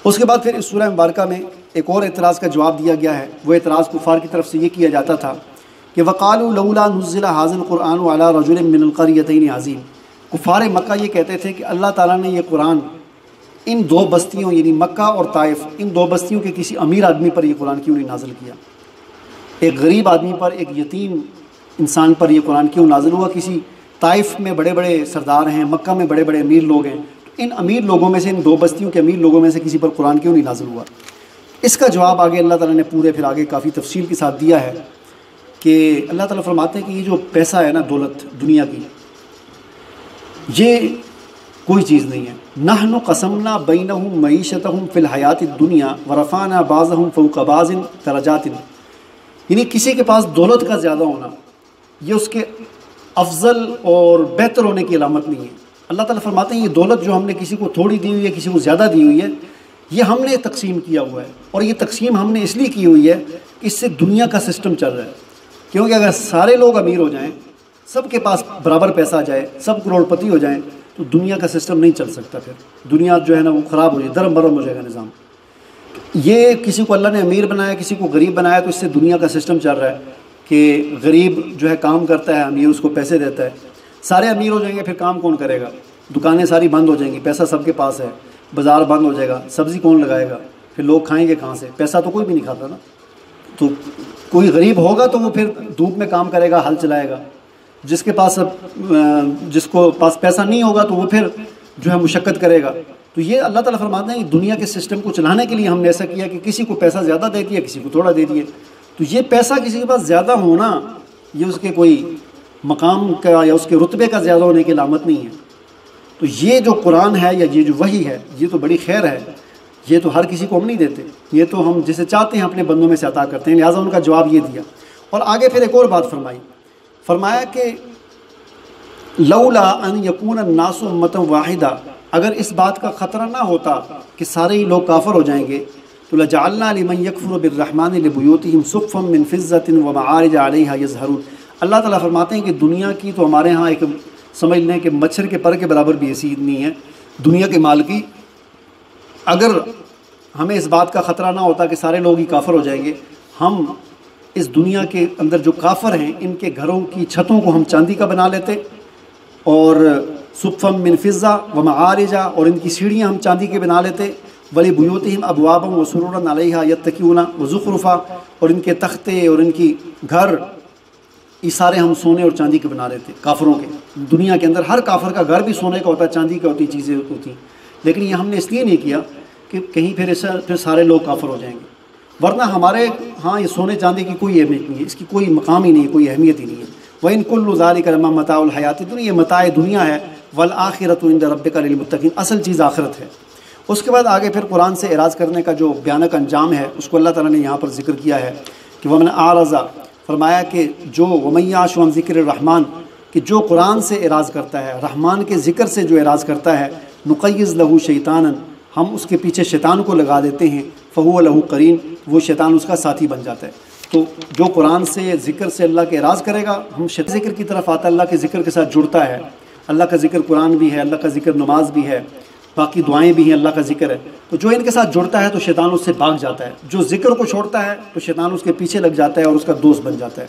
اس کے بعد پھر اس سورہ مبارکہ میں ایک اور اعتراض کا جواب دیا گیا ہے۔ وہ اعتراض کفار کی طرف سے یہ کیا جاتا تھا کہ وَقَالُوا لَوْلَا نُزِّلَ هَٰذَا الْقُرْآنُ عَلَىٰ رَجُلٍ مِّنَ الْقَرْيَتَيْنِ عَظِيمٍ۔ کفار مکہ یہ کہتے تھے کہ اللہ تعالیٰ نے یہ قرآن ان دو بستیوں یعنی مکہ اور طائف، ان دو بستیوں کے کسی امیر آدمی پر یہ قرآن کیوں نہیں نازل کیا؟ ایک غریب آدمی پر، ایک یتیم انسان پر یہ قرآن کیوں نازل ہوا؟ کسی طائف میں بڑے بڑے سردار ہیں، مکہ میں بڑے بڑے امیر لوگ ہیں، ان امیر لوگوں میں سے، ان دو بستیوں کے امیر لوگوں میں سے کسی پر قرآن کیوں نہیں نازل ہوا؟ اس کا جواب آگے اللہ تعالیٰ نے پورے پھر آگے کافی تفصیل کے ساتھ دیا ہے کہ اللہ تعالیٰ فرماتے ہیں کہ یہ جو پیسہ ہے نا، دولت دنیا کی، یہ کوئی چیز نہیں ہے۔ نحن قسمنا بینہم معیشتہم فی الحیات الدنیا ورفعنا بعضہم فوق بعض درجات، یعنی کسی کے پاس دولت کا زیادہ ہونا یہ اس کے افضل اور بہتر ہونے کی علامت نہیں ہے۔ اللہ تعالیٰ فرماتے ہیں یہ دولت جو ہم نے کسی کو تھوڑی دی ہوئی ہے، کسی کو زیادہ دی ہوئی ہے، یہ ہم نے تقسیم کیا ہوا ہے، اور یہ تقسیم ہم نے اس لیے کی ہوئی ہے کہ اس سے دنیا کا سسٹم چل رہا ہے۔ کیونکہ اگر سارے لوگ امیر ہو جائیں، سب کے پاس برابر پیسہ آ جائے، سب کروڑ پتی ہو جائیں، تو دنیا کا سسٹم نہیں چل سکتا، پھر دنیا جو ہے نا وہ خراب ہو جائے، درم برم ہو جائے گا نظام۔ یہ کسی کو اللہ نے امیر بنایا، کسی کو غریب بنایا، تو اس سے دنیا کا سسٹم چل رہا ہے کہ غریب جو ہے کام کرتا ہے، امیر اس کو پیسے دیتا ہے۔ سارے امیر ہو جائیں گے، پھر کام کون کرے گا؟ دکانیں ساری بند ہو جائیں گی، پیسہ سب کے پاس ہے، بازار بند ہو جائے گا، سبزی کون لگائے گا؟ پھر لوگ کھائیں گے کہاں سے؟ پیسہ تو کوئی بھی نہیں کھاتا نا۔ تو کوئی غریب ہوگا تو وہ پھر دھوپ میں کام کرے گا، ہل چلائے گا۔ جس کو پاس پیسہ نہیں ہوگا تو وہ پھر جو ہے مشقت کرے گا۔ تو یہ اللہ تعالیٰ فرماتے ہیں کہ دنیا کے سسٹم کو چلانے کے لیے ہم نے ایسا کیا کہ کسی کو پیسہ زیادہ دے دیا، کسی کو تھوڑا دے دیے۔ تو یہ پیسہ کسی کے پاس زیادہ ہونا یہ اس کے کوئی مقام کا یا اس کے رتبے کا زیادہ ہونے کی علامت نہیں ہے۔ تو یہ جو قرآن ہے یا یہ جو وحی ہے، یہ تو بڑی خیر ہے، یہ تو ہر کسی کو ہم نہیں دیتے، یہ تو ہم جسے چاہتے ہیں اپنے بندوں میں سے عطا کرتے ہیں، لہٰذا ان کا جواب یہ دیا۔ اور آگے پھر ایک اور بات فرمایا کہ لولا ان یکون الناس امۃ واحدہ، اگر اس بات کا خطرہ نہ ہوتا کہ سارے ہی لوگ کافر ہو جائیں گے، تو لجعلنا لمن یکفر بالرحمن لبیوتہم سقفا من فضۃ ومعارج علیہا یظہرون۔ اللہ تعالیٰ فرماتے ہیں کہ دنیا کی تو ہمارے ہاں ایک سمجھ لیں کہ مچھر کے پر کے برابر بھی حیثیت نہیں ہے دنیا کے مال کی۔ اگر ہمیں اس بات کا خطرہ نہ ہوتا کہ سارے لوگ ہی کافر ہو جائیں گے، ہم اس دنیا کے اندر جو کافر ہیں ان کے گھروں کی چھتوں کو ہم چاندی کا بنا لیتے، اور سقفا من فضہ ومعارج، اور ان کی سیڑھیاں ہم چاندی کے بنا لیتے، ولبیوتہم ابوابا وسرورا علیہا یتکئون وزخرفا، اور ان کے تختے اور ان کی گھر یہ سارے ہم سونے اور چاندی کے بنا لیتے کافروں کے۔ دنیا کے اندر ہر کافر کا گھر بھی سونے کا ہوتا ہے، چاندی کا ہوتی چیزیں ہوتی ہیں، لیکن یہ ہم نے اس لیے نہیں کیا کہ کہیں پھر سارے لوگ کافر ہو جائیں گے، ورنہ ہمارے ہاں یہ سونے چاندی کی کوئی اہمیت نہیں ہے، اس کی کوئی مقام ہی نہیں ہے، کوئی اہمیت ہی نہیں ہے۔ وَإِن كُلُّ ذَلِكَ لَمَّا مَتَاعُ الْحَيَاةِ الدُّنْيَا، یہ متاع دنیا ہے، وَالْآخِرَةُ عِندَ رَبِّكَ لِلْمُتَّقِينَ، اصل چیز آخرت ہے۔ اس کے بعد آگے پھر قرآن سے اعراض کرنے کا جو بھیانک انجام ہے اس کو اللہ تعالیٰ نے یہاں پر ذکر کیا ہے کہ وَمَنْ أَعْرَضَ، فرمایا کہ جو وَمَن يَعْشُ عَنْ ذِكْرِ الرَّحْمَنِ، کہ جو قرآن سے اعراض کرتا ہے، رحمان کے ذکر سے جو اعراض کرتا ہے، نُقَيِّضْ لَهُ شَيْطَانًا، ہم اس کے پیچھے شیطان کو لگا دیتے ہیں، فَهُوَ لَهُ قَرِينٌ، وہ شیطان اس کا ساتھی بن جاتا ہے۔ تو جو قرآن سے ذکر سے اللہ کے اعراض کرے گا، ہم ذکر کی طرف آتا ہے، اللہ کے ذکر کے ساتھ جڑتا ہے، اللہ کا ذکر قرآن بھی ہے، اللہ کا ذکر نماز بھی ہے، باقی دعائیں بھی ہیں، اللہ کا ذکر ہے، تو جو ان کے ساتھ جڑتا ہے تو شیطان اس سے بھاگ جاتا ہے، جو ذکر کو چھوڑتا ہے تو شیطان اس کے پیچھے لگ جاتا ہے اور اس کا دوست بن جاتا ہے۔